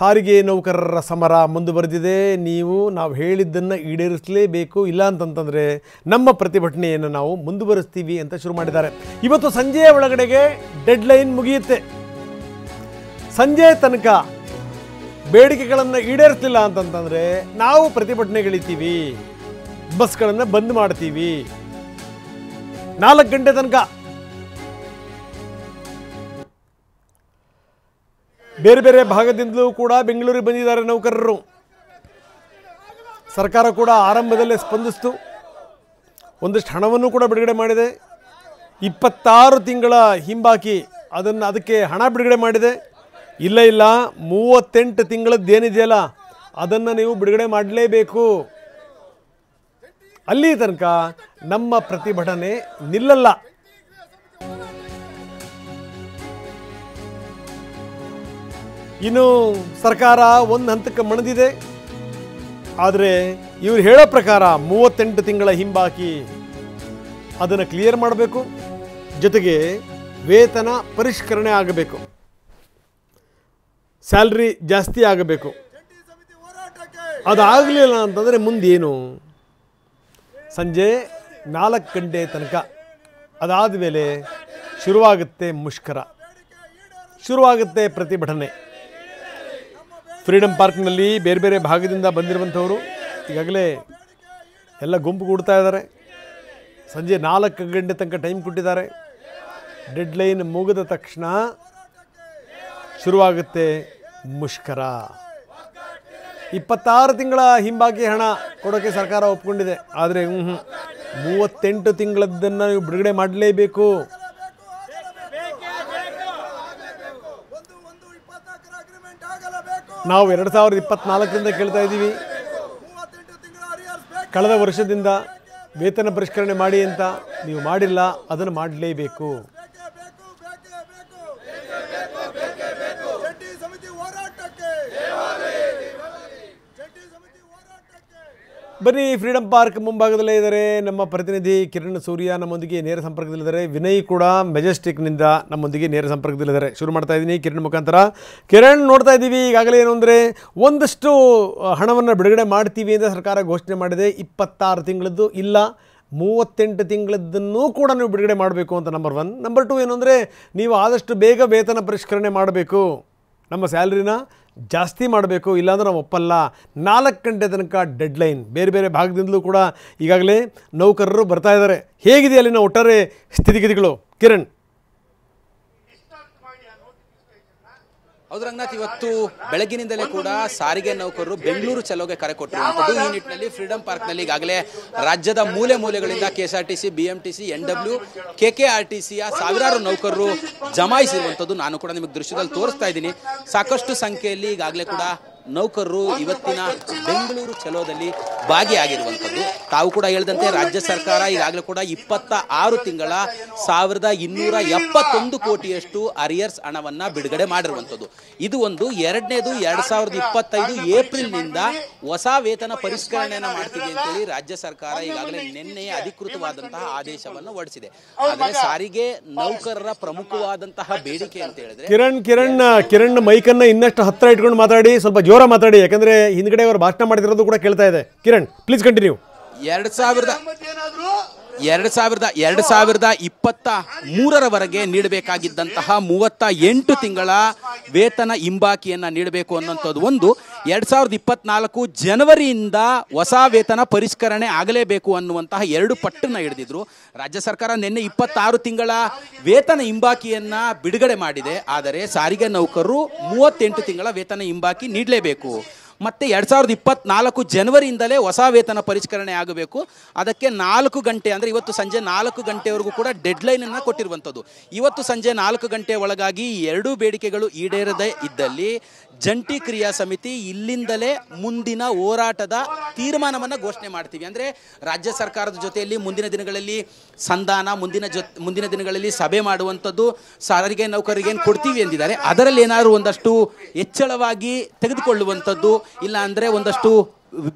ಸಾರಿಗೆ ನೌಕರರ ಸಮರ ಮುಂದುವರೆದಿದೆ. ನಾವು ಹೇಳಿದ್ದನ್ನು ಈಡೇರಿಸಲೇಬೇಕು, ಇಲ್ಲ ಅಂತಂತಂದರೆ ನಮ್ಮ ಪ್ರತಿಭಟನೆಯನ್ನು ನಾವು ಮುಂದುವರಿಸ್ತೀವಿ ಅಂತ ಶುರು ಮಾಡಿದ್ದಾರೆ. ಇವತ್ತು ಸಂಜೆಯ ಒಳಗಡೆಗೆ ಡೆಡ್ಲೈನ್ ಮುಗಿಯುತ್ತೆ. ಸಂಜೆ ತನಕ ಬೇಡಿಕೆಗಳನ್ನು ಈಡೇರಿಸಲಿಲ್ಲ ಅಂತಂತಂದರೆ ನಾವು ಪ್ರತಿಭಟನೆಗಳಿತೀವಿ, ಬಸ್ಗಳನ್ನು ಬಂದ್ ಮಾಡ್ತೀವಿ. 4 ಗಂಟೆ ತನಕ ಬೇರೆ ಬೇರೆ ಭಾಗದಿಂದಲೂ ಕೂಡ ಬೆಂಗಳೂರಿಗೆ ಬಂದಿದ್ದಾರೆ ನೌಕರರು. ಸರ್ಕಾರ ಕೂಡ ಆರಂಭದಲ್ಲೇ ಸ್ಪಂದಿಸಿತು, ಒಂದಷ್ಟು ಹಣವನ್ನು ಕೂಡ ಬಿಡುಗಡೆ ಮಾಡಿದೆ. 26 ತಿಂಗಳ ಹಿಂಬಾಕಿ ಅದಕ್ಕೆ ಹಣ ಬಿಡುಗಡೆ ಮಾಡಿದೆ. ಇಲ್ಲ 38 ತಿಂಗಳದ್ದೇನಿದೆಯಲ್ಲ ಅದನ್ನು ನೀವು ಬಿಡುಗಡೆ ಮಾಡಲೇಬೇಕು. ಅಲ್ಲಿ ತನಕ ನಮ್ಮ ಪ್ರತಿಭಟನೆ ನಿಲ್ಲಲ್ಲ. ಇನ್ನು ಸರ್ಕಾರ ಒಂದು ಹಂತಕ್ಕೆ ಮಣಿದಿದೆ. ಆದರೆ ಇವರು ಹೇಳೋ ಪ್ರಕಾರ 38 ತಿಂಗಳ ಹಿಂಬಾಕಿ ಅದನ್ನು ಕ್ಲಿಯರ್ ಮಾಡಬೇಕು. ಜೊತೆಗೆ ವೇತನ ಪರಿಷ್ಕರಣೆ ಆಗಬೇಕು, ಸ್ಯಾಲ್ರಿ ಜಾಸ್ತಿ ಆಗಬೇಕು. ಅದಾಗಲಿಲ್ಲ ಅಂತಂದರೆ ಮುಂದೇನು? ಸಂಜೆ 4 ಗಂಟೆ ತನಕ ಅದಾದ ಮೇಲೆ ಶುರುವಾಗುತ್ತೆ ಮುಷ್ಕರ, ಶುರುವಾಗುತ್ತೆ ಪ್ರತಿಭಟನೆ. ಫ್ರೀಡಮ್ ಪಾರ್ಕ್ನಲ್ಲಿ ಬೇರೆ ಬೇರೆ ಭಾಗದಿಂದ ಬಂದಿರುವಂಥವರು ಈಗಾಗಲೇ ಎಲ್ಲ ಗುಂಪು ಕೂಡ್ತಾ ಇದ್ದಾರೆ. ಸಂಜೆ 4 ಗಂಟೆ ತನಕ ಟೈಮ್ ಕೊಟ್ಟಿದ್ದಾರೆ. ಡೆಡ್ಲೈನ್ ಮುಗಿದ ತಕ್ಷಣ ಶುರುವಾಗುತ್ತೆ ಮುಷ್ಕರ. 26 ತಿಂಗಳ ಹಿಂಬಾಕಿ ಹಣ ಕೊಡೋಕ್ಕೆ ಸರ್ಕಾರ ಒಪ್ಕೊಂಡಿದೆ. ಆದರೆ 38 ತಿಂಗಳದ್ದನ್ನು ನೀವು ಬಿಡುಗಡೆ ಮಾಡಲೇಬೇಕು. ನಾವು 2024ರಿಂದ ಕೇಳ್ತಾ ಇದ್ದೀವಿ, ಕಳೆದ ವರ್ಷದಿಂದ ವೇತನ ಪರಿಷ್ಕರಣೆ ಮಾಡಿ ಅಂತ. ನೀವು ಮಾಡಿಲ್ಲ, ಅದನ್ನು ಮಾಡಲೇಬೇಕು. ಬನ್ನಿ, ಫ್ರೀಡಮ್ ಪಾರ್ಕ್ ಮುಂಭಾಗದಲ್ಲೇ ಇದ್ದಾರೆ ನಮ್ಮ ಪ್ರತಿನಿಧಿ ಕಿರಣ್ ಸೂರ್ಯ, ನಮ್ಮೊಂದಿಗೆ ನೇರ ಸಂಪರ್ಕದಲ್ಲಿದ್ದಾರೆ. ವಿನಯ್ ಕೂಡ ಮೆಜೆಸ್ಟಿಕ್ನಿಂದ ನಮ್ಮೊಂದಿಗೆ ನೇರ ಸಂಪರ್ಕದಲ್ಲಿದ್ದಾರೆ. ಶುರು ಮಾಡ್ತಾ ಇದ್ದೀನಿ ಕಿರಣ್ ಮುಖಾಂತರ. ಕಿರಣ್, ನೋಡ್ತಾ ಇದ್ದೀವಿ ಈಗಾಗಲೇ ಏನು ಅಂದರೆ ಒಂದಷ್ಟು ಹಣವನ್ನು ಬಿಡುಗಡೆ ಮಾಡ್ತೀವಿ ಅಂತ ಸರ್ಕಾರ ಘೋಷಣೆ ಮಾಡಿದೆ. 26 ತಿಂಗಳದ್ದು ಇಲ್ಲ, 38 ತಿಂಗಳದ್ದನ್ನು ಕೂಡ ನೀವು ಬಿಡುಗಡೆ ಮಾಡಬೇಕು ಅಂತ ನಂಬರ್ 1. ನಂಬರ್ 2 ಏನು ಅಂದರೆ ನೀವು ಆದಷ್ಟು ಬೇಗ ವೇತನ ಪರಿಷ್ಕರಣೆ ಮಾಡಬೇಕು, ನಮ್ಮ ಸ್ಯಾಲ್ರಿನ ಜಾಸ್ತಿ ಮಾಡಬೇಕು, ಇಲ್ಲಾಂದ್ರೆ ನಾವು ಒಪ್ಪಲ್ಲ. 4 ಗಂಟೆ ತನಕ ಡೆಡ್ಲೈನ್. ಬೇರೆ ಬೇರೆ ಭಾಗದಿಂದಲೂ ಕೂಡ ಈಗಾಗಲೇ ನೌಕರರು ಬರ್ತಾ ಇದ್ದಾರೆ. ಹೇಗಿದೆ ಅಲ್ಲಿನ ಒಟ್ಟಾರೆ ಸ್ಥಿತಿಗತಿಗಳು ಕಿರಣ್? ಹೌದು ರಂಗನಾಥ್, ಇವತ್ತು ಬೆಳಗಿನಿಂದಲೇ ಕೂಡ ಸಾರಿಗೆ ನೌಕರರು ಬೆಂಗಳೂರು ಚಲೋಗೆ ಕರೆ ಕೊಟ್ಟಿರುವಂಥದ್ದು. ಈ ನಿಟ್ಟಿನಲ್ಲಿ ಫ್ರೀಡಮ್ ಪಾರ್ಕ್ನಲ್ಲಿ ಈಗಾಗಲೇ ರಾಜ್ಯದ ಮೂಲೆ ಮೂಲೆಗಳಿಂದ KSRTC, BMTC, NW, KKRTCಯ ಸಾವಿರಾರು ನೌಕರರು ಜಮಾಯಿಸಿರುವಂಥದ್ದು ನಾನು ಕೂಡ ನಿಮಗೆ ದೃಶ್ಯದಲ್ಲಿ ತೋರಿಸ್ತಾ ಇದ್ದೀನಿ. ಸಾಕಷ್ಟು ಸಂಖ್ಯೆಯಲ್ಲಿ ಈಗಾಗಲೇ ಕೂಡ ನೌಕರರು ಇವತ್ತಿನ ಬೆಂಗಳೂರು ಚಲೋದಲ್ಲಿ ಭಾಗಿಯಾಗಿರುವಂಥದ್ದು. ತಾವು ಕೂಡ ಹೇಳಿದಂತೆ ರಾಜ್ಯ ಸರ್ಕಾರ ಈಗಾಗಲೇ ಕೂಡ 26 ತಿಂಗಳ 1271 ಕೋಟಿಯಷ್ಟು ಅರಿಯರ್ಸ್ ಹಣವನ್ನು ಬಿಡುಗಡೆ ಮಾಡಿರುವಂಥದ್ದು. ಇದು ಒಂದು. ಎರಡನೇದು, 2025 ಏಪ್ರಿಲ್ನಿಂದ ಹೊಸ ವೇತನ ಪರಿಷ್ಕರಣೆಯನ್ನು ಮಾಡ್ತೀವಿ ಅಂತೇಳಿ ರಾಜ್ಯ ಸರ್ಕಾರ ಈಗಾಗಲೇ ನಿನ್ನೆ ಅಧಿಕೃತವಾದಂತಹ ಆದೇಶವನ್ನು ಹೊರಡಿಸಿದೆ. ಆದರೆ ಸಾರಿಗೆ ನೌಕರರ ಪ್ರಮುಖವಾದಂತಹ ಬೇಡಿಕೆ ಅಂತ ಹೇಳಿದ್ರೆ ಕಿರಣ್ ಮೈಕನ್ನ ಇನ್ನಷ್ಟು ಹತ್ರ ಇಟ್ಕೊಂಡು ಮಾತಾಡಿ, ಸ್ವಲ್ಪ ಜೋರ ಮಾತಾಡಿ, ಯಾಕಂದ್ರೆ ಹಿಂದ್ಗಡೆ ಅವರು ಭಾಷಣ ಮಾಡಿರೋದು ಕೂಡ ಕೇಳ್ತಾ ಇದೆ. Kiran, please continue. 2023ರವರೆಗೆ ನೀಡಬೇಕಾಗಿದ್ದಂತಹ 38 ತಿಂಗಳ ವೇತನ ಹಿಂಬಾಕಿಯನ್ನು ನೀಡಬೇಕು ಅನ್ನೋಂಥದ್ದು ಒಂದು. 2024 ಜನವರಿಯಿಂದ ಹೊಸ ವೇತನ ಪರಿಷ್ಕರಣೆ ಆಗಲೇಬೇಕು ಅನ್ನುವಂತಹ 2 ಪಟ್ಟನ್ನು ಹಿಡಿದಿದ್ರು. ರಾಜ್ಯ ಸರ್ಕಾರ ನಿನ್ನೆ 26 ತಿಂಗಳ ವೇತನ ಹಿಂಬಾಕಿಯನ್ನು ಬಿಡುಗಡೆ ಮಾಡಿದೆ. ಆದರೆ ಸಾರಿಗೆ ನೌಕರರು 38 ತಿಂಗಳ ವೇತನ ಹಿಂಬಾಕಿ ನೀಡಲೇಬೇಕು. ಮತ್ತು 2024 ಜನವರಿಯಿಂದಲೇ ಹೊಸ ವೇತನ ಪರಿಷ್ಕರಣೆ ಆಗಬೇಕು. ಅದಕ್ಕೆ 4 ಗಂಟೆ ಅಂದರೆ ಇವತ್ತು ಸಂಜೆ 4 ಗಂಟೆವರೆಗೂ ಕೂಡ ಡೆಡ್ಲೈನನ್ನು ಕೊಟ್ಟಿರುವಂಥದ್ದು. ಇವತ್ತು ಸಂಜೆ 4 ಗಂಟೆ ಒಳಗಾಗಿ 2 ಬೇಡಿಕೆಗಳು ಈಡೇರದೇ ಇದ್ದಲ್ಲಿ ಜಂಟಿ ಕ್ರಿಯಾ ಸಮಿತಿ ಇಲ್ಲಿಂದಲೇ ಮುಂದಿನ ಹೋರಾಟದ ತೀರ್ಮಾನವನ್ನು ಘೋಷಣೆ ಮಾಡ್ತೀವಿ. ಅಂದರೆ ರಾಜ್ಯ ಸರ್ಕಾರದ ಜೊತೆಯಲ್ಲಿ ಮುಂದಿನ ದಿನಗಳಲ್ಲಿ ಸಂಧಾನ, ಮುಂದಿನ ದಿನಗಳಲ್ಲಿ ಸಭೆ ಮಾಡುವಂಥದ್ದು, ಸಾರಿಗೆ ನೌಕರರಿಗೆ ಏನು ಕೊಡ್ತೀವಿ ಎಂದಿದ್ದಾರೆ ಅದರಲ್ಲಿ ಏನಾದರೂ ಒಂದಷ್ಟು ಹೆಚ್ಚಳವಾಗಿ ತೆಗೆದುಕೊಳ್ಳುವಂಥದ್ದು, ಇಲ್ಲ ಅಂದರೆ ಒಂದಷ್ಟು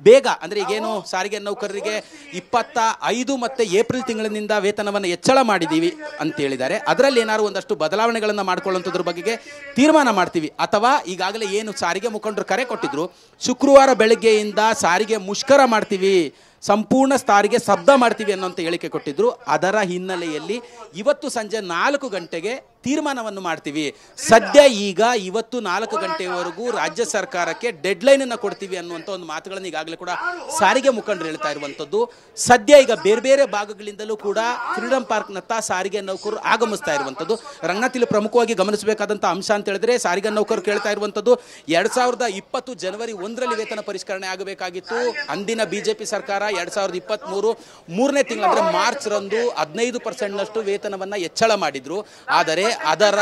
ಬೇಗ ಅಂದರೆ ಈಗೇನು ಸಾರಿಗೆ ನೌಕರರಿಗೆ 25 ಮತ್ತು ಏಪ್ರಿಲ್ ತಿಂಗಳಿನಿಂದ ವೇತನವನ್ನು ಹೆಚ್ಚಳ ಮಾಡಿದ್ದೀವಿ ಅಂತ ಹೇಳಿದ್ದಾರೆ. ಅದರಲ್ಲಿ ಏನಾದ್ರು ಒಂದಷ್ಟು ಬದಲಾವಣೆಗಳನ್ನು ಮಾಡ್ಕೊಳ್ಳುವಂಥದ್ರ ಬಗ್ಗೆ ತೀರ್ಮಾನ ಮಾಡ್ತೀವಿ. ಅಥವಾ ಈಗಾಗಲೇ ಏನು ಸಾರಿಗೆ ಮುಖಂಡರು ಕರೆ ಕೊಟ್ಟಿದ್ರು, ಶುಕ್ರವಾರ ಬೆಳಗ್ಗೆಯಿಂದ ಸಾರಿಗೆ ಮುಷ್ಕರ ಮಾಡ್ತೀವಿ, ಸಂಪೂರ್ಣ ಸಾರಿಗೆ ಶಬ್ದ ಮಾಡ್ತೀವಿ ಅನ್ನೋಂಥ ಹೇಳಿಕೆ ಕೊಟ್ಟಿದ್ರು. ಅದರ ಹಿನ್ನೆಲೆಯಲ್ಲಿ ಇವತ್ತು ಸಂಜೆ 4 ಗಂಟೆಗೆ ತೀರ್ಮಾನವನ್ನು ಮಾಡ್ತೀವಿ. ಸದ್ಯ ಈಗ ಇವತ್ತು 4 ಗಂಟೆವರೆಗೂ ರಾಜ್ಯ ಸರ್ಕಾರಕ್ಕೆ ಡೆಡ್ಲೈನನ್ನು ಕೊಡ್ತೀವಿ ಅನ್ನುವಂಥ ಒಂದು ಮಾತುಗಳನ್ನು ಈಗಾಗಲೇ ಕೂಡ ಸಾರಿಗೆ ಮುಖಂಡರು ಹೇಳ್ತಾ ಇರುವಂಥದ್ದು. ಸದ್ಯ ಈಗ ಬೇರೆ ಬೇರೆ ಭಾಗಗಳಿಂದಲೂ ಕೂಡ ಫ್ರೀಡಂ ಪಾರ್ಕ್ನತ್ತ ಸಾರಿಗೆ ನೌಕರರು ಆಗಮಿಸ್ತಾ ಇರುವಂಥದ್ದು. ರಂಗನಾಥ್ ಪ್ರಮುಖವಾಗಿ ಗಮನಿಸಬೇಕಾದಂಥ ಅಂಶ ಅಂತ ಹೇಳಿದ್ರೆ, ಸಾರಿಗೆ ನೌಕರರು ಕೇಳ್ತಾ ಇರುವಂಥದ್ದು 2020 ಜನವರಿ 1ರಲ್ಲಿ ವೇತನ ಪರಿಷ್ಕರಣೆ ಆಗಬೇಕಾಗಿತ್ತು. ಅಂದಿನ ಬಿಜೆಪಿ ಸರ್ಕಾರ 2023 3ನೇ ತಿಂಗಳು ಅಂದರೆ ಮಾರ್ಚ್ ರಂದು 15% ವೇತನವನ್ನು ಹೆಚ್ಚಳ ಮಾಡಿದ್ರು. ಆದರೆ ಅದರ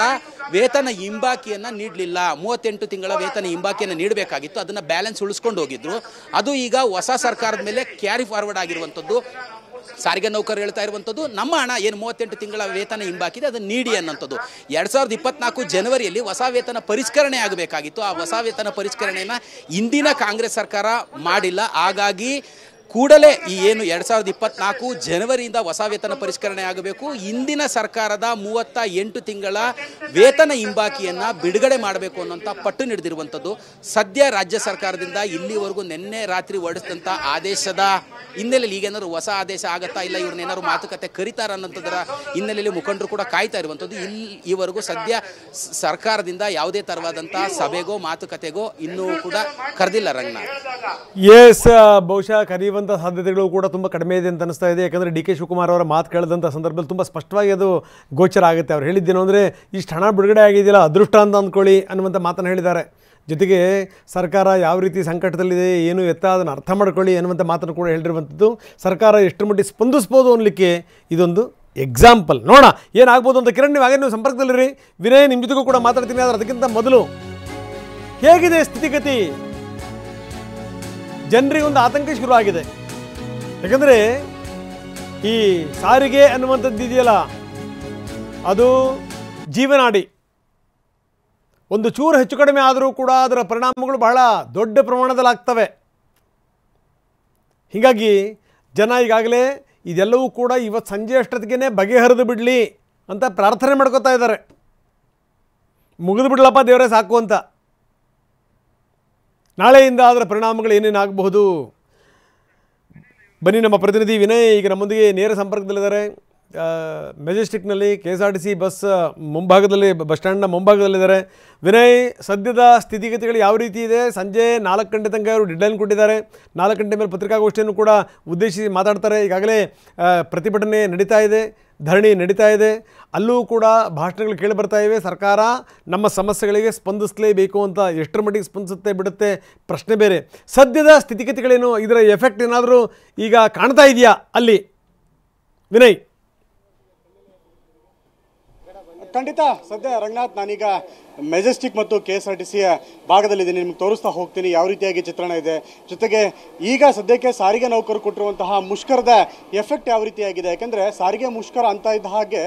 ವೇತನ ಹಿಂಬಾಕಿಯನ್ನು ನೀಡಲಿಲ್ಲ. 38 ತಿಂಗಳ ವೇತನ ಹಿಂಬಾಕಿಯನ್ನು ನೀಡಬೇಕಾಗಿತ್ತು, ಅದನ್ನು ಬ್ಯಾಲೆನ್ಸ್ ಉಳಿಸ್ಕೊಂಡು ಹೋಗಿದ್ರು. ಅದು ಈಗ ಹೊಸ ಸರ್ಕಾರದ ಮೇಲೆ ಕ್ಯಾರಿ ಫಾರ್ವರ್ಡ್ ಆಗಿರುವಂಥದ್ದು. ಸಾರಿಗೆ ನೌಕರರು ಹೇಳ್ತಾ ಇರುವಂಥದ್ದು, ನಮ್ಮ ಹಣ ಏನು 38 ತಿಂಗಳ ವೇತನ ಹಿಂಬಾಕಿದೆ ಅದನ್ನು ನೀಡಿ ಅನ್ನೋಂಥದ್ದು. 2024 ಜನವರಿಯಲ್ಲಿ ಹೊಸ ವೇತನ ಪರಿಷ್ಕರಣೆ ಆಗಬೇಕಾಗಿತ್ತು. ಆ ಹೊಸ ವೇತನ ಪರಿಷ್ಕರಣೆಯನ್ನು ಇಂದಿನ ಕಾಂಗ್ರೆಸ್ ಸರ್ಕಾರ ಮಾಡಿಲ್ಲ. ಹಾಗಾಗಿ ಕೂಡಲೇ ಈ ಏನು 2024 ಜನವರಿಯಿಂದ ಹೊಸ ವೇತನ ಪರಿಷ್ಕರಣೆ ಆಗಬೇಕು. ಇಂದಿನ ಸರ್ಕಾರದ 38 ತಿಂಗಳ ವೇತನ ಹಿಂಬಾಕಿಯನ್ನು ಬಿಡುಗಡೆ ಮಾಡಬೇಕು ಅನ್ನೋಂಥ ಪಟ್ಟು ಹಿಡಿದಿರುವಂಥದ್ದು. ಸದ್ಯ ರಾಜ್ಯ ಸರ್ಕಾರದಿಂದ ಇಲ್ಲಿವರೆಗೂ ನಿನ್ನೆ ರಾತ್ರಿ ಹೊರಡಿಸಿದಂಥ ಆದೇಶದ ಹಿನ್ನೆಲೆಯಲ್ಲಿ ಈಗೇನಾದ್ರು ಹೊಸ ಆದೇಶ ಆಗತ್ತಾ, ಇಲ್ಲ ಇವ್ರನ್ನೇನಾದ್ರು ಮಾತುಕತೆ ಕರೀತಾರ ಅನ್ನೋಂಥದ್ರ ಹಿನ್ನೆಲೆಯಲ್ಲಿ ಮುಖಂಡರು ಕೂಡ ಕಾಯ್ತಾ ಇರುವಂಥದ್ದು. ಈವರೆಗೂ ಸದ್ಯ ಸರ್ಕಾರದಿಂದ ಯಾವುದೇ ತರವಾದಂಥ ಸಭೆಗೋ ಮಾತುಕತೆಗೋ ಇನ್ನೂ ಕೂಡ ಕರೆದಿಲ್ಲ ರಂಗನಾಥ್. ಎಸ್, ಬಹುಶಃ ಕರೆಯುವಂಥ ಸಾಧ್ಯತೆಗಳು ಕೂಡ ತುಂಬ ಕಡಿಮೆ ಇದೆ ಅಂತ ಅನಿಸ್ತಾ ಇದೆ. ಯಾಕಂದರೆ ಡಿ ಕೆ ಶಿವಕುಮಾರ್ ಅವರ ಮಾತು ಕೇಳಿದಂಥ ಸಂದರ್ಭದಲ್ಲಿ ತುಂಬ ಸ್ಪಷ್ಟವಾಗಿ ಅದು ಗೋಚರ ಆಗುತ್ತೆ. ಅವ್ರು ಹೇಳಿದ್ದೇನು ಅಂದರೆ, ಇಷ್ಟು ಹಣ ಬಿಡುಗಡೆ ಆಗಿದೆಯಲ್ಲ ಅದೃಷ್ಟ ಅಂತ ಅಂದ್ಕೊಳ್ಳಿ ಅನ್ನುವಂಥ ಮಾತನ್ನು ಹೇಳಿದ್ದಾರೆ. ಜೊತೆಗೆ ಸರ್ಕಾರ ಯಾವ ರೀತಿ ಸಂಕಟದಲ್ಲಿದೆ, ಏನು ಎತ್ತ ಅದನ್ನು ಅರ್ಥ ಮಾಡ್ಕೊಳ್ಳಿ ಅನ್ನುವಂಥ ಮಾತನ್ನು ಕೂಡ ಹೇಳಿರುವಂಥದ್ದು. ಸರ್ಕಾರ ಎಷ್ಟು ಮಟ್ಟಿಗೆ ಸ್ಪಂದಿಸ್ಬೋದು ಅನ್ನಲಿಕ್ಕೆ ಇದೊಂದು ಎಕ್ಸಾಂಪಲ್. ನೋಡೋಣ ಏನಾಗ್ಬೋದು ಅಂತ. ಕಿರಣ್, ನೀವು ಹಾಗೆ ನೀವು ಸಂಪರ್ಕದಲ್ಲಿರಿ. ವಿನಯ್, ನಿಮ್ಮ ಜೊತೆಗೂ ಕೂಡ ಮಾತಾಡ್ತೀನಿ. ಆದರೆ ಅದಕ್ಕಿಂತ ಮೊದಲು ಹೇಗಿದೆ ಸ್ಥಿತಿಗತಿ? ಜನರಿಗೆ ಒಂದು ಆತಂಕ ಶುರು ಆಗಿದೆ. ಯಾಕಂದರೆ ಈ ಸಾರಿಗೆ ಅನ್ನುವಂಥದ್ದು ಇದೆಯಲ್ಲ, ಅದು ಜೀವನಾಡಿ. ಒಂದು ಚೂರು ಹೆಚ್ಚು ಕಡಿಮೆ ಆದರೂ ಕೂಡ ಅದರ ಪರಿಣಾಮಗಳು ಬಹಳ ದೊಡ್ಡ ಪ್ರಮಾಣದಲ್ಲಿ ಆಗ್ತವೆ. ಹೀಗಾಗಿ ಜನ ಈಗಾಗಲೇ ಇದೆಲ್ಲವೂ ಕೂಡ ಇವತ್ತು ಸಂಜೆ ಅಷ್ಟೊತ್ತಿಗೆ ಬಗೆಹರಿದು ಬಿಡಲಿ ಅಂತ ಪ್ರಾರ್ಥನೆ ಮಾಡ್ಕೋತಾ ಇದ್ದಾರೆ. ಮುಗಿದು ಬಿಡಲಪ್ಪ ದೇವರೇ ಸಾಕು ಅಂತ. ನಾಳೆಯಿಂದ ಅದರ ಪರಿಣಾಮಗಳು ಏನೇನಾಗಬಹುದು? ಬನ್ನಿ, ನಮ್ಮ ಪ್ರತಿನಿಧಿ ವಿನಯ್ ಈಗ ನಮ್ಮೊಂದಿಗೆ ನೇರ ಸಂಪರ್ಕದಲ್ಲಿದ್ದಾರೆ. ಮೆಜೆಸ್ಟಿಕ್ನಲ್ಲಿ KSRTC ಬಸ್ ಮುಂಭಾಗದಲ್ಲಿ, ಬಸ್ ಸ್ಟ್ಯಾಂಡ್ನ ಮುಂಭಾಗದಲ್ಲಿದ್ದಾರೆ. ವಿನಯ್, ಸದ್ಯದ ಸ್ಥಿತಿಗತಿಗಳು ಯಾವ ರೀತಿ ಇದೆ? ಸಂಜೆ 4 ಗಂಟೆ ತನಕ ಅವರು ಡೆಡ್ಲೈನ್ ಕೊಟ್ಟಿದ್ದಾರೆ. 4 ಗಂಟೆ ಮೇಲೆ ಪತ್ರಿಕಾಗೋಷ್ಠಿಯನ್ನು ಕೂಡ ಉದ್ದೇಶಿಸಿ ಮಾತಾಡ್ತಾರೆ. ಈಗಾಗಲೇ ಪ್ರತಿಭಟನೆ ನಡೀತಾ ಇದೆ, ಧರಣಿ ನಡೀತಾ ಇದೆ. ಅಲ್ಲೂ ಕೂಡ ಭಾಷಣಗಳು ಕೇಳಿ ಬರ್ತಾ ಇವೆ. ಸರ್ಕಾರ ನಮ್ಮ ಸಮಸ್ಯೆಗಳಿಗೆ ಸ್ಪಂದಿಸಲೇಬೇಕು ಅಂತ. ಎಷ್ಟರ ಮಟ್ಟಿಗೆ ಸ್ಪಂದಿಸುತ್ತೆ ಬಿಡುತ್ತೆ ಪ್ರಶ್ನೆ ಬೇರೆ. ಸದ್ಯದ ಸ್ಥಿತಿಗತಿಗಳೇನು? ಇದರ ಎಫೆಕ್ಟ್ ಏನಾದರೂ ಈಗ ಕಾಣ್ತಾ ಇದೆಯಾ ಅಲ್ಲಿ ವಿನಯ್? ಖಂಡಿತ. ಸದ್ಯ ರಂಗನಾಥ್, ನಾನೀಗ ಮೆಜೆಸ್ಟಿಕ್ ಮತ್ತು KSRTC ಭಾಗದಲ್ಲಿದ್ದೀನಿ. ನಿಮ್ಗೆ ತೋರಿಸ್ತಾ ಹೋಗ್ತೀನಿ ಯಾವ ರೀತಿಯಾಗಿ ಚಿತ್ರಣ ಇದೆ. ಜೊತೆಗೆ ಈಗ ಸದ್ಯಕ್ಕೆ ಸಾರಿಗೆ ನೌಕರರು ಕೊಟ್ಟಿರುವಂತಹ ಮುಷ್ಕರದ ಎಫೆಕ್ಟ್ ಯಾವ ರೀತಿಯಾಗಿದೆ. ಯಾಕೆಂದರೆ ಸಾರಿಗೆ ಮುಷ್ಕರ ಅಂತ ಇದ್ದ ಹಾಗೆ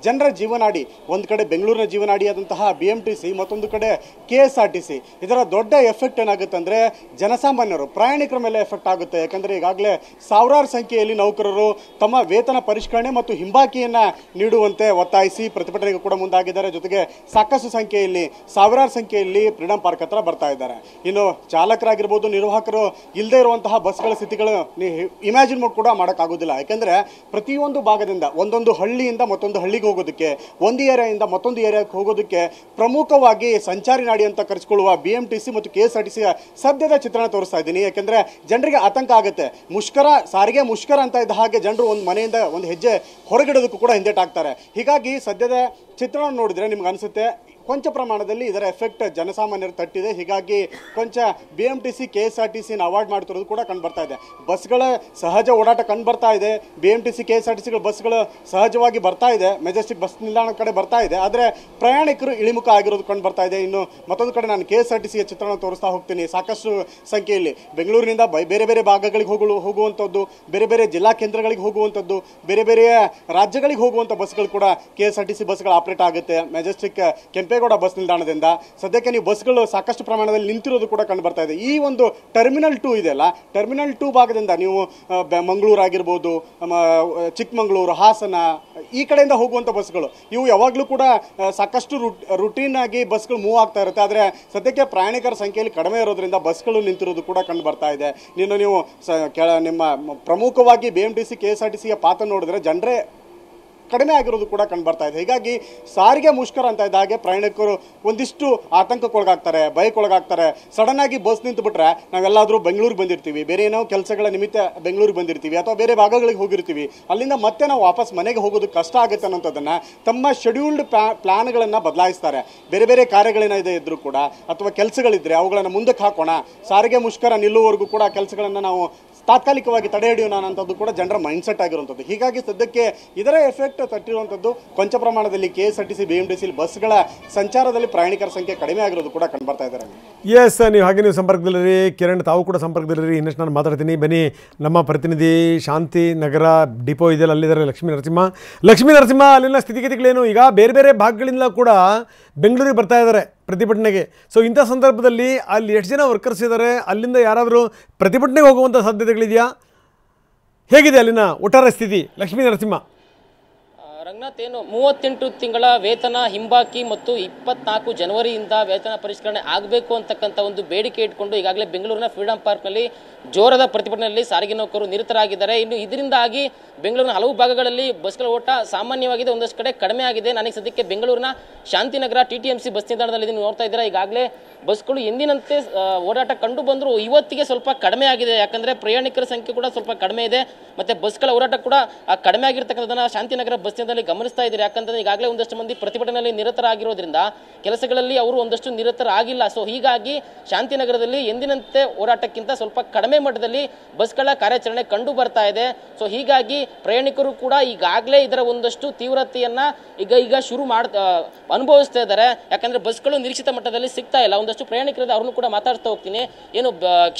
ಜನರ ಜೀವನಾಡಿ, ಒಂದು ಕಡೆ ಬೆಂಗಳೂರಿನ ಜೀವನಾಡಿಯಾದಂತಹ BMTC, ಮತ್ತೊಂದು ಕಡೆ KSRTC. ಇದರ ದೊಡ್ಡ ಎಫೆಕ್ಟ್ ಏನಾಗುತ್ತೆ ಅಂದರೆ ಜನಸಾಮಾನ್ಯರು, ಪ್ರಯಾಣಿಕರ ಮೇಲೆ ಎಫೆಕ್ಟ್ ಆಗುತ್ತೆ. ಯಾಕಂದರೆ ಈಗಾಗಲೇ ಸಾವಿರಾರು ಸಂಖ್ಯೆಯಲ್ಲಿ ನೌಕರರು ತಮ್ಮ ವೇತನ ಪರಿಷ್ಕರಣೆ ಮತ್ತು ಹಿಂಬಾಕಿಯನ್ನು ನೀಡುವಂತೆ ಒತ್ತಾಯಿಸಿ ಪ್ರತಿಭಟನೆಗೆ ಕೂಡ ಮುಂದಾಗಿದ್ದಾರೆ. ಜೊತೆಗೆ ಸಾಕಷ್ಟು ಸಂಖ್ಯೆಯಲ್ಲಿ, ಸಾವಿರಾರು ಸಂಖ್ಯೆಯಲ್ಲಿ ಫ್ರೀಡಂ ಪಾರ್ಕ್ ಹತ್ರ ಬರ್ತಾ ಇದ್ದಾರೆ. ಇನ್ನು ಚಾಲಕರಾಗಿರ್ಬೋದು, ನಿರ್ವಾಹಕರು ಇಲ್ಲದೆ ಇರುವಂತಹ ಬಸ್ಗಳ ಸ್ಥಿತಿಗಳು ಇಮ್ಯಾಜಿನ್ ಕೂಡ ಮಾಡೋಕ್ಕಾಗೋದಿಲ್ಲ. ಯಾಕೆಂದರೆ ಪ್ರತಿಯೊಂದು ಭಾಗದಿಂದ, ಒಂದೊಂದು ಹಳ್ಳಿಯಿಂದ ಮತ್ತೊಂದು ಹಳ್ಳಿಗೆ ಹೋಗೋದಕ್ಕೆ, ಒಂದು ಏರಿಯಾದಿಂದ ಮತ್ತೊಂದು ಏರಿಯಾಕ್ಕೆ ಹೋಗೋದಕ್ಕೆ ಪ್ರಮುಖವಾಗಿ ಸಂಚಾರಿ ನಾಡಿ ಅಂತ ಕರೆಸಿಕೊಳ್ಳುವ BMTC ಮತ್ತು KSRTC ಸದ್ಯದ ಚಿತ್ರಣ ತೋರಿಸ್ತಾ ಇದ್ದೀನಿ. ಯಾಕೆಂದರೆ ಜನರಿಗೆ ಆತಂಕ ಆಗುತ್ತೆ. ಸಾರಿಗೆ ಮುಷ್ಕರ ಅಂತ ಇದ್ದ ಹಾಗೆ ಜನರು ಒಂದು ಮನೆಯಿಂದ ಒಂದು ಹೆಜ್ಜೆ ಹೊರಗಿಡೋದಕ್ಕೂ ಕೂಡ ಹಿಂದೇಟಾಗ್ತಾರೆ. ಹೀಗಾಗಿ ಸದ್ಯದ ಚಿತ್ರಣ ನೋಡಿದರೆ ನಿಮ್ಗೆ ಅನಿಸುತ್ತೆ ಕೊಂಚ ಪ್ರಮಾಣದಲ್ಲಿ ಇದರ ಎಫೆಕ್ಟ್ ಜನಸಾಮಾನ್ಯರು ತಟ್ಟಿದೆ. ಹೀಗಾಗಿ ಕೊಂಚ BMTC KSRTCನ ಅವಾಯ್ಡ್ ಮಾಡ್ತಿರೋದು ಕೂಡ ಕಂಡು ಬರ್ತಾ ಇದೆ. ಬಸ್ಗಳ ಸಹಜ ಓಡಾಟ ಕಂಡು ಬರ್ತಾ ಇದೆ. BMTC KSRTCಗಳ ಬಸ್ಗಳು ಸಹಜವಾಗಿ ಬರ್ತಾ ಇದೆ, ಮೆಜೆಸ್ಟಿಕ್ ಬಸ್ ನಿಲ್ದಾಣ ಕಡೆ ಬರ್ತಾ ಇದೆ. ಆದರೆ ಪ್ರಯಾಣಿಕರು ಇಳಿಮುಖ ಆಗಿರೋದು ಕಂಡು ಬರ್ತಾ ಇದೆ. ಇನ್ನು ಮತ್ತೊಂದು ಕಡೆ ನಾನು KSRTCಯ ಚಿತ್ರಣ ತೋರಿಸ್ತಾ ಹೋಗ್ತೀನಿ. ಸಾಕಷ್ಟು ಸಂಖ್ಯೆಯಲ್ಲಿ ಬೆಂಗಳೂರಿನಿಂದ ಬೇರೆ ಬೇರೆ ಭಾಗಗಳಿಗೆ ಹೋಗುವಂಥದ್ದು, ಬೇರೆ ಬೇರೆ ಜಿಲ್ಲಾ ಕೇಂದ್ರಗಳಿಗೆ ಹೋಗುವಂಥದ್ದು, ಬೇರೆ ಬೇರೆ ರಾಜ್ಯಗಳಿಗೆ ಹೋಗುವಂಥ ಬಸ್ಗಳು ಕೂಡ KSRTC ಬಸ್ಗಳು ಆಪರೇಟ್ ಆಗುತ್ತೆ. ಮೆಜೆಸ್ಟಿಕ್ ಕೆಂಪೇಗೌಡ ಕೆಂಪೇಗೌಡ ಬಸ್ ನಿಲ್ದಾಣದಿಂದ ಸದ್ಯಕ್ಕೆ ನೀವು ಬಸ್ಗಳು ಸಾಕಷ್ಟು ಪ್ರಮಾಣದಲ್ಲಿ ನಿಂತಿರೋದು ಕೂಡ ಕಂಡು ಬರ್ತಾ ಇದೆ. ಈ ಒಂದು ಟರ್ಮಿನಲ್ 2 ಇದೆಯಲ್ಲ, ಟರ್ಮಿನಲ್ 2 ಭಾಗದಿಂದ ನೀವು ಮಂಗಳೂರು ಆಗಿರ್ಬೋದು, ಚಿಕ್ಕಮಗಳೂರು, ಹಾಸನ ಈ ಕಡೆಯಿಂದ ಹೋಗುವಂಥ ಬಸ್ಗಳು ಇವು ಯಾವಾಗಲೂ ಕೂಡ ಸಾಕಷ್ಟು ರುಟೀನ್ ಆಗಿ ಬಸ್ಗಳು ಮೂವ್ ಆಗ್ತಾ ಇರುತ್ತೆ. ಆದರೆ ಸದ್ಯಕ್ಕೆ ಪ್ರಯಾಣಿಕರ ಸಂಖ್ಯೆಯಲ್ಲಿ ಕಡಿಮೆ ಇರೋದ್ರಿಂದ ಬಸ್ಗಳು ನಿಂತಿರೋದು ಕೂಡ ಕಂಡು ಬರ್ತಾ ಇದೆ. ನೀವು ನಿಮ್ಮ ಪ್ರಮುಖವಾಗಿ BMTC KSRTCಯ ಪಾತ್ರ ನೋಡಿದ್ರೆ ಜನರೇ ಕಡಿಮೆ ಆಗಿರೋದು ಕೂಡ ಕಂಡು ಬರ್ತಾ ಇದೆ. ಹೀಗಾಗಿ ಸಾರಿಗೆ ಮುಷ್ಕರ ಅಂತ ಇದ್ದಾಗೆ ಪ್ರಯಾಣಿಕರು ಒಂದಿಷ್ಟು ಆತಂಕಕ್ಕೊಳಗಾಗ್ತಾರೆ, ಭಯಕ್ಕೊಳಗಾಗ್ತಾರೆ. ಸಡನ್ ಆಗಿ ಬಸ್ ನಿಂತು ಬಿಟ್ರೆ ನಾವೆಲ್ಲಾದರೂ ಬೆಂಗಳೂರಿಗೆ ಬಂದಿರ್ತೀವಿ, ಬೇರೆ ಏನೋ ಕೆಲಸಗಳ ನಿಮಿತ್ತ ಬೆಂಗಳೂರಿಗೆ ಬಂದಿರ್ತೀವಿ ಅಥವಾ ಬೇರೆ ಭಾಗಗಳಿಗೆ ಹೋಗಿರ್ತೀವಿ, ಅಲ್ಲಿಂದ ಮತ್ತೆ ನಾವು ವಾಪಸ್ ಮನೆಗೆ ಹೋಗೋದು ಕಷ್ಟ ಆಗುತ್ತೆ ಅನ್ನೋಂಥದ್ದನ್ನು ತಮ್ಮ ಶೆಡ್ಯೂಲ್ಡ್ ಪ್ಲಾನ್ಗಳನ್ನು ಬದಲಾಯಿಸ್ತಾರೆ. ಬೇರೆ ಬೇರೆ ಕಾರ್ಯಗಳೇನಿದೆ ಇದ್ರೂ ಕೂಡ ಅಥವಾ ಕೆಲಸಗಳಿದ್ರೆ ಅವುಗಳನ್ನು ಮುಂದಕ್ಕೆ ಹಾಕೋಣ, ಸಾರಿಗೆ ಮುಷ್ಕರ ನಿಲ್ಲುವವರೆಗೂ ಕೂಡ ಕೆಲಸಗಳನ್ನು ನಾವು ತಾತ್ಕಾಲಿಕವಾಗಿ ತಡೆ ಹಿಡಿಯೋಣ ಅನ್ನೋಂಥದ್ದು ಕೂಡ ಜನರ ಮೈಂಡ್ಸೆಟ್ ಆಗಿರುವಂಥದ್ದು. ಹೀಗಾಗಿ ಸದ್ಯಕ್ಕೆ ಇದರ ಎಫೆಕ್ಟ್ ತಟ್ಟಿರುವಂಥದ್ದು ಕೊಂಚ ಪ್ರಮಾಣದಲ್ಲಿ KSRTC BMTC ಬಸ್ಗಳ ಸಂಚಾರದಲ್ಲಿ ಪ್ರಯಾಣಿಕರ ಸಂಖ್ಯೆ ಕಡಿಮೆ ಆಗಿರೋದು ಕೂಡ ಕಂಡು ಬರ್ತಾ ಇದ್ದಾರೆ. ಎಸ್, ನೀವು ಸಂಪರ್ಕದಲ್ಲಿರಿ ಕಿರಣ್, ತಾವು ಕೂಡ ಸಂಪರ್ಕದಲ್ಲಿರಿ. ಇನ್ನಷ್ಟು ನಾನು ಮಾತಾಡ್ತೀನಿ. ಬನ್ನಿ, ನಮ್ಮ ಪ್ರತಿನಿಧಿ ಶಾಂತಿ ನಗರ ಡಿಪೋ ಇದೆಯಲ್ಲ, ಅಲ್ಲಿದ್ದಾರೆ ಲಕ್ಷ್ಮೀ ನರಸಿಂಹ. ಅಲ್ಲಿನ ಸ್ಥಿತಿಗತಿಗಳೇನು? ಈಗ ಬೇರೆ ಬೇರೆ ಭಾಗಗಳಿಂದ ಕೂಡ ಬೆಂಗಳೂರಿಗೆ ಬರ್ತಾ ಇದ್ದಾರೆ ಪ್ರತಿಭಟನೆಗೆ. ಸೊ ಇಂಥ ಸಂದರ್ಭದಲ್ಲಿ ಅಲ್ಲಿ ಎಷ್ಟು ಜನ ವರ್ಕರ್ಸ್ ಇದ್ದಾರೆ? ಅಲ್ಲಿಂದ ಯಾರಾದರೂ ಪ್ರತಿಭಟನೆಗೆ ಹೋಗುವಂಥ ಸಾಧ್ಯತೆಗಳಿದೆಯಾ? ಹೇಗಿದೆ ಅಲ್ಲಿನ ಒಟ್ಟಾರೆ ಸ್ಥಿತಿ? ಲಕ್ಷ್ಮೀ ನರಸಿಂಹ. ರಂಗನಾಥ್, ಏನು 38 ತಿಂಗಳ ವೇತನ ಹಿಂಬಾಕಿ ಮತ್ತು 24 ಜನವರಿಯಿಂದ ವೇತನ ಪರಿಷ್ಕರಣೆ ಆಗಬೇಕು ಅಂತಕ್ಕಂಥ ಒಂದು ಬೇಡಿಕೆ ಇಟ್ಕೊಂಡು ಈಗಾಗಲೇ ಬೆಂಗಳೂರಿನ ಫ್ರೀಡಂ ಪಾರ್ಕ್ನಲ್ಲಿ ಜೋರದ ಪ್ರತಿಭಟನೆಯಲ್ಲಿ ಸಾರಿಗೆ ನೌಕರರು ನಿರತರಾಗಿದ್ದಾರೆ. ಇನ್ನು ಇದರಿಂದಾಗಿ ಬೆಂಗಳೂರಿನ ಹಲವು ಭಾಗಗಳಲ್ಲಿ ಬಸ್ಗಳ ಓಟ ಸಾಮಾನ್ಯವಾಗಿದೆ, ಒಂದಷ್ಟು ಕಡೆ ಕಡಿಮೆ ಆಗಿದೆ. ನನಗೆ ಸದ್ಯಕ್ಕೆ ಬೆಂಗಳೂರಿನ ಶಾಂತಿನಗರ TTMC ಬಸ್ ನಿಲ್ದಾಣದಲ್ಲಿ ನೋಡ್ತಾ ಇದ್ದಾರೆ. ಈಗಾಗಲೇ ಬಸ್ಗಳು ಎಂದಿನಂತೆ ಓಡಾಟ ಕಂಡು ಬಂದರೂ ಇವತ್ತಿಗೆ ಸ್ವಲ್ಪ ಕಡಿಮೆ ಆಗಿದೆ. ಯಾಕಂದರೆ ಪ್ರಯಾಣಿಕರ ಸಂಖ್ಯೆ ಕೂಡ ಸ್ವಲ್ಪ ಕಡಿಮೆ ಇದೆ, ಮತ್ತು ಬಸ್ಗಳ ಓಡಾಟ ಕೂಡ ಕಡಿಮೆ ಆಗಿರ್ತಕ್ಕಂಥದ್ದನ್ನು ಶಾಂತಿನಗರ ಬಸ್ ನಿಲ್ದಾಣದಲ್ಲಿ ಗಮನಿಸ್ತಾ ಇದ್ದಾರೆ. ಯಾಕಂತಂದ್ರೆ ಈಗಾಗಲೇ ಒಂದಷ್ಟು ಮಂದಿ ಪ್ರತಿಭಟನೆಯಲ್ಲಿ ನಿರತರಾಗಿರೋದ್ರಿಂದ ಕೆಲಸಗಳಲ್ಲಿ ಅವರು ಒಂದಷ್ಟು ನಿರತರಾಗಿಲ್ಲ. ಸೊ ಹೀಗಾಗಿ ಶಾಂತಿನಗರದಲ್ಲಿ ಎಂದಿನಂತೆ ಓಡಾಟಕ್ಕಿಂತ ಸ್ವಲ್ಪ ಕಡಿಮೆ ಮಟ್ಟದಲ್ಲಿ ಬಸ್ಗಳ ಕಾರ್ಯಾಚರಣೆ ಕಂಡು ಬರ್ತಾ ಇದೆ. ಸೊ ಹೀಗಾಗಿ ಪ್ರಯಾಣಿಕರು ಕೂಡ ಈಗಾಗಲೇ ಇದರ ಒಂದಷ್ಟು ತೀವ್ರತೆಯನ್ನ ಈಗ ಶುರು ಅನುಭವಿಸ್ತಾ ಇದ್ದಾರೆ. ಯಾಕಂದ್ರೆ ಬಸ್ಗಳು ನಿರೀಕ್ಷಿತ ಮಟ್ಟದಲ್ಲಿ ಸಿಗ್ತಾ ಇಲ್ಲ. ಒಂದಷ್ಟು ಪ್ರಯಾಣಿಕರಿದೆ, ಅವ್ರನ್ನು ಕೂಡ ಮಾತಾಡ್ತಾ ಹೋಗ್ತೀನಿ. ಏನು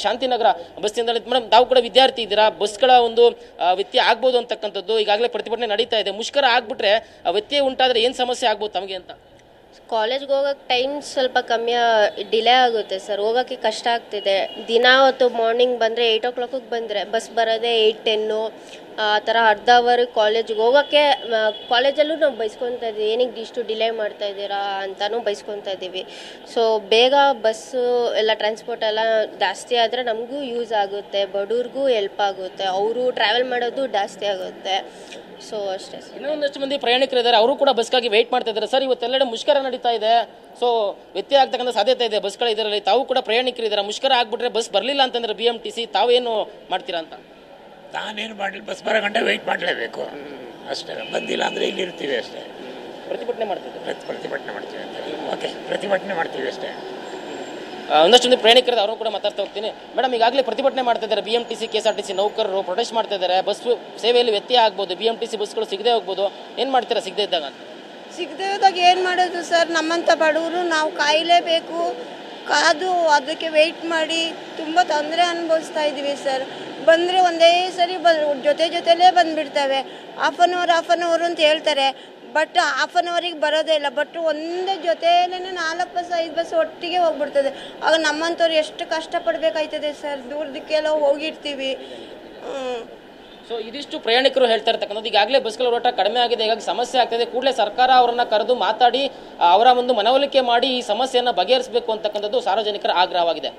ಶಾಂತಿನಗರ ಬಸ್ ನಿಲ್ದಾಣ ಮೇಡಮ್, ತಾವು ಕೂಡ ವಿದ್ಯಾರ್ಥಿ ಇದ್ದೀರಾ, ಬಸ್ಗಳ ಒಂದು ವ್ಯತ್ಯಯ ಆಗ್ಬೋದು ಅಂತಕ್ಕಂಥದ್ದು ಈಗಾಗಲೇ ಪ್ರತಿಭಟನೆ ನಡೀತಾ ಇದೆ. ಮುಷ್ಕರ ಆಗ್ಬಿಟ್ರೆ ವ್ಯತ್ಯಯ ಉಂಟಾದ್ರೆ ಏನು ಸಮಸ್ಯೆ ಆಗ್ಬೋದು ತಮಗೆ ಅಂತ? ಕಾಲೇಜ್ಗೆ ಹೋಗೋಕ್ಕೆ ಟೈಮ್ ಸ್ವಲ್ಪ ಕಮ್ಮಿ ಡಿಲೇ ಆಗುತ್ತೆ ಸರ್, ಹೋಗೋಕ್ಕೆ ಕಷ್ಟ ಆಗ್ತಿದೆ. ದಿನ ಹೊತ್ತು ಮಾರ್ನಿಂಗ್ ಬಂದರೆ 8 o'clock ಬಂದರೆ ಬಸ್ ಬರೋದೇ 8-10 ಆ ಥರ ಅರ್ಧ ಅವರ್ ಕಾಲೇಜಿಗೆ ಹೋಗೋಕ್ಕೆ. ಕಾಲೇಜಲ್ಲೂ ನಾವು ಬೈಸ್ಕೊತಾ ಇದ್ದೀವಿ, ಏನಕ್ಕೆ ಇಷ್ಟು ಡಿಲೇ ಮಾಡ್ತಾ ಇದ್ದೀರಾ ಅಂತಲೂ ಬೈಸ್ಕೊತಾ ಇದ್ದೀವಿ. ಸೊ ಬೇಗ ಬಸ್ಸು ಎಲ್ಲ ಟ್ರಾನ್ಸ್ಪೋರ್ಟ್ ಎಲ್ಲ ಜಾಸ್ತಿ ಆದರೆ ನಮಗೂ ಯೂಸ್ ಆಗುತ್ತೆ, ಬಡವ್ರಿಗೂ ಹೆಲ್ಪ್ ಆಗುತ್ತೆ, ಅವರು ಟ್ರಾವೆಲ್ ಮಾಡೋದು ಜಾಸ್ತಿ ಆಗುತ್ತೆ. ಸೊ ಅಷ್ಟೇ ಸರ್. ಇನ್ನೊಂದಷ್ಟು ಮಂದಿ ಪ್ರಯಾಣಿಕರು ಇದ್ದಾರೆ, ಅವರು ಕೂಡ ಬಸ್ಗಾಗಿ ವೆಯ್ಟ್ ಮಾಡ್ತಾ ಇದ್ದಾರೆ. ಸರ್, ಇವತ್ತೆಲ್ಲೆಡೆ ಮುಷ್ಕರ ನಡೀತಾ ಇದೆ, ಸೊ ವ್ಯತ್ಯಯ ಆಗ್ತಕ್ಕಂಥ ಸಾಧ್ಯತೆ ಇದೆ ಬಸ್ಗಳ ಇದರಲ್ಲಿ. ತಾವು ಕೂಡ ಪ್ರಯಾಣಿಕರಿದ್ದಾರೆ, ಮುಷ್ಕರ ಆಗ್ಬಿಟ್ರೆ ಬಸ್ ಬರಲಿಲ್ಲ ಅಂತಂದ್ರೆ BMTC ತಾವೇನು ಮಾಡ್ತೀರಾ ಅಂತ? ನಾನೇನು ಮಾಡಲಿ, ಬಸ್ ಬರೋ ಗಂಟೆ ವೆಯ್ಟ್ ಮಾಡಲೇಬೇಕು ಅಷ್ಟೇ. ಬಂದಿಲ್ಲ ಅಂದರೆ ಇಲ್ಲಿ ಇರ್ತೀವಿ ಅಷ್ಟೇ. ಪ್ರತಿಭಟನೆ ಮಾಡ್ತೀವಿ ಓಕೆ, ಪ್ರತಿಭಟನೆ ಮಾಡ್ತೀವಿ ಅಷ್ಟೇ. ಒಂದಷ್ಟು ಪ್ರಯಾಣಿಕರು ಅವ್ರನ್ನು ಕೂಡ ಮಾತಾಡ್ತಾ ಹೋಗ್ತೀನಿ. ಮೇಡಮ್, ಈಗಾಗಲೇ ಪ್ರತಿಭಟನೆ ಮಾಡ್ತಾ ಇದ್ದಾರೆ BMTC KSRTC ನೌಕರರು ಪ್ರೊಟೆಸ್ಟ್ ಮಾಡ್ತಾ ಇದ್ದಾರೆ. ಬಸ್ ಸೇವೆಯಲ್ಲಿ ವ್ಯತ್ಯಯ ಆಗ್ಬೋದು, BMTC ಬಸ್ಗಳು ಸಿಗದೆ ಹೋಗ್ಬೋದು, ಏನು ಮಾಡ್ತೀರಾ ಸಿಗದೆ ಇದ್ದಾಗ ಅಂತ? ಸಿಗದೆ ಹೋದಾಗ ಏನು ಮಾಡೋದು ಸರ್, ನಮ್ಮಂಥ ಬಡವರು ನಾವು ಕಾಯಲೇಬೇಕು, ಕಾದು ಅದಕ್ಕೆ ವೆಯ್ಟ್ ಮಾಡಿ ತುಂಬ ತೊಂದರೆ ಅನುಭವಿಸ್ತಾ ಇದ್ದೀವಿ ಸರ್. ಬಂದರೆ ಒಂದೇ ಸರಿ ಜೊತೆಲೇ ಬಂದುಬಿಡ್ತವೆ. ಹಾಫ್ ಆನ್ ಅವರ್ ಅಂತ ಹೇಳ್ತಾರೆ, ಬಟ್ ಹಾಫ್ ಆನ್ ಅವರಿಗೆ ಬರೋದೇ ಇಲ್ಲ. ಬಟ್ ಒಂದೇ ಜೊತೆಯಲ್ಲೇ 4 ಬಸ್ 5 ಬಸ್ ಒಟ್ಟಿಗೆ ಹೋಗ್ಬಿಡ್ತದೆ. ಆಗ ನಮ್ಮಂಥವ್ರು ಎಷ್ಟು ಕಷ್ಟಪಡಬೇಕಾಯ್ತದೆ ಸರ್, ದೂರದಕ್ಕೆಲ್ಲ ಹೋಗಿರ್ತೀವಿ. ಸೊ ಇದಿಷ್ಟು ಪ್ರಯಾಣಿಕರು ಹೇಳ್ತಾ ಇರ್ತಕ್ಕಂಥದ್ದು. ಈಗಾಗಲೇ ಬಸ್ಗಳ ಓಡಾಟ ಕಡಿಮೆ ಆಗಿದೆ, ಹೀಗಾಗಿ ಸಮಸ್ಯೆ ಆಗ್ತದೆ. ಕೂಡಲೇ ಸರ್ಕಾರ ಅವರನ್ನು ಕರೆದು ಮಾತಾಡಿ ಅವರ ಒಂದು ಮನವೊಲಿಕೆ ಮಾಡಿ ಈ ಸಮಸ್ಯೆಯನ್ನು ಬಗೆಹರಿಸಬೇಕು ಅಂತಕ್ಕಂಥದ್ದು ಸಾರ್ವಜನಿಕರ ಆಗ್ರಹವಾಗಿದೆ.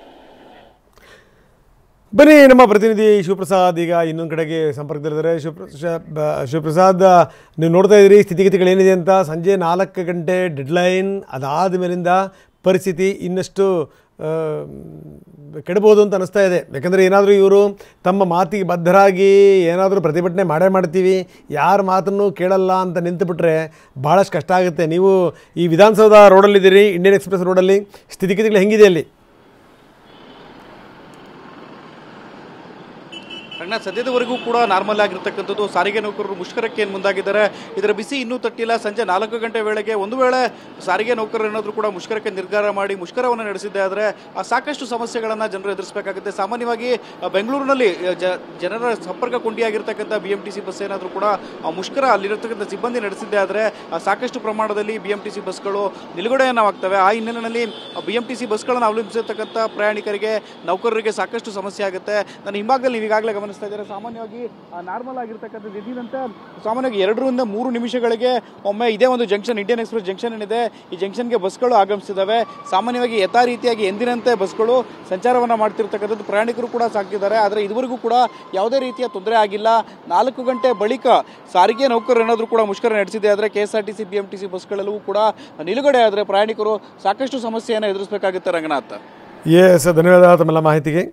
ಬನ್ನಿ, ನಮ್ಮ ಪ್ರತಿನಿಧಿ ಶಿವಪ್ರಸಾದ್ ಈಗ ಇನ್ನೊಂದು ಕಡೆಗೆ ಸಂಪರ್ಕದಲ್ಲಿದ್ದಾರೆ. ಶಿವಪ್ರಸಾದ್, ನೀವು ನೋಡ್ತಾ ಇದ್ದೀರಿ ಸ್ಥಿತಿಗತಿಗಳೇನಿದೆ ಅಂತ. ಸಂಜೆ 4 ಗಂಟೆ ಡೆಡ್ಲೈನ್, ಅದಾದ ಮೇಲಿಂದ ಪರಿಸ್ಥಿತಿ ಇನ್ನಷ್ಟು ಕೆಡಬಹುದು ಅಂತ ಅನಿಸ್ತಾ ಇದೆ. ಯಾಕಂದರೆ ಏನಾದರೂ ಇವರು ತಮ್ಮ ಮಾತಿಗೆ ಬದ್ಧರಾಗಿ ಏನಾದರೂ ಪ್ರತಿಭಟನೆ ಮಾಡ್ತೀವಿ, ಯಾರ ಮಾತನ್ನು ಕೇಳಲ್ಲ ಅಂತ ನಿಂತುಬಿಟ್ರೆ ಭಾಳಷ್ಟು ಕಷ್ಟ ಆಗುತ್ತೆ. ನೀವು ಈ ವಿಧಾನಸೌಧ ರೋಡಲ್ಲಿದ್ದೀರಿ, ಇಂಡಿಯನ್ ಎಕ್ಸ್ಪ್ರೆಸ್ ರೋಡಲ್ಲಿ, ಸ್ಥಿತಿಗತಿಗಳು ಹೆಂಗಿದೆ ಅಲ್ಲಿ? ರಂಗನಾಥ್, ಸದ್ಯದವರೆಗೂ ಕೂಡ ನಾರ್ಮಲ್ ಆಗಿರ್ತಕ್ಕಂಥದ್ದು. ಸಾರಿಗೆ ನೌಕರರು ಮುಷ್ಕರಕ್ಕೆ ಏನು ಮುಂದಾಗಿದ್ದಾರೆ, ಇದರ ಬಿಸಿ ಇನ್ನೂ ತಟ್ಟಿಲ್ಲ. ಸಂಜೆ 4 ಗಂಟೆ ವೇಳೆಗೆ ಒಂದು ವೇಳೆ ಸಾರಿಗೆ ನೌಕರರು ಏನಾದರೂ ಕೂಡ ಮುಷ್ಕರಕ್ಕೆ ನಿರ್ಧಾರ ಮಾಡಿ ಮುಷ್ಕರವನ್ನು ನಡೆಸಿದ್ದೆ ಆದರೆ ಸಾಕಷ್ಟು ಸಮಸ್ಯೆಗಳನ್ನು ಜನರು ಎದುರಿಸಬೇಕಾಗುತ್ತೆ. ಸಾಮಾನ್ಯವಾಗಿ ಬೆಂಗಳೂರಿನಲ್ಲಿ ಜನರ ಸಂಪರ್ಕ ಕೊಂಡಿಯಾಗಿರ್ತಕ್ಕಂಥ BMTC ಬಸ್ ಏನಾದರೂ ಕೂಡ ಮುಷ್ಕರ ಅಲ್ಲಿರತಕ್ಕಂಥ ಸಿಬ್ಬಂದಿ ನಡೆಸಿದ್ದೆ ಆದರೆ ಸಾಕಷ್ಟು ಪ್ರಮಾಣದಲ್ಲಿ BMTC ಬಸ್ಗಳು ನಿಲುಗಡೆಯನ್ನಾಗ್ತವೆ. ಆ ಹಿನ್ನೆಲೆಯಲ್ಲಿ BMTC ಬಸ್ಗಳನ್ನು ಅವಲಂಬಿಸಿರ್ತಕ್ಕಂಥ ಪ್ರಯಾಣಿಕರಿಗೆ, ನೌಕರರಿಗೆ ಸಾಕಷ್ಟು ಸಮಸ್ಯೆ ಆಗುತ್ತೆ. ನಾನು ಹಿಂಭಾಗದಲ್ಲಿ ನೀವು ಈಗಾಗಲೇ ಗಮನಿಸ್ತಾ ಇದ್ದಾರೆ, ಸಾಮಾನ್ಯವಾಗಿ ನಾರ್ಮಲ್ ಆಗಿರ್ತಕ್ಕಂಥದ್ದು ಇದ್ದಂತೆ ಸಾಮಾನ್ಯವಾಗಿ 2 ರಿಂದ 3 ನಿಮಿಷಗಳಿಗೆ ಒಮ್ಮೆ ಇದೇ ಒಂದು ಜಂಕ್ಷನ್, ಇಂಡಿಯನ್ ಎಕ್ಸ್ಪ್ರೆಸ್ ಜಂಕ್ಷನ್ ಏನಿದೆ ಈ ಜಂಕ್ಷನ್ಗೆ ಬಸ್ಗಳು ಆಗಮಿಸಿದ್ದಾವೆ. ಸಾಮಾನ್ಯವಾಗಿ ಯಥಾ ರೀತಿಯಾಗಿ ಎಂದಿನಂತೆ ಬಸ್ಗಳು ಸಂಚಾರವನ್ನು ಮಾಡ್ತಿರ್ತಕ್ಕಂಥದ್ದು, ಪ್ರಯಾಣಿಕರು ಕೂಡ ಸಾಕ್ತಿದ್ದಾರೆ. ಆದರೆ ಇದುವರೆಗೂ ಕೂಡ ಯಾವುದೇ ರೀತಿಯ ತೊಂದರೆ ಆಗಿಲ್ಲ. 4 ಗಂಟೆ ಬಳಿಕ ಸಾರಿಗೆ ನೌಕರರು ಏನಾದರೂ ಕೂಡ ಮುಷ್ಕರ ನಡೆಸಿದೆ ಆದರೆ KSRTC BMTC ಬಸ್ಗಳೆಲ್ಲವೂ ಕೂಡ ನಿಲುಗಡೆ ಆದರೆ ಪ್ರಯಾಣಿಕರು ಸಾಕಷ್ಟು ಸಮಸ್ಯೆಯನ್ನು ಎದುರಿಸಬೇಕಾಗುತ್ತೆ. ರಂಗನಾಥ್, ಎಸ್, ಧನ್ಯವಾದ ತಮ್ಮೆಲ್ಲ ಮಾಹಿತಿಗೆ.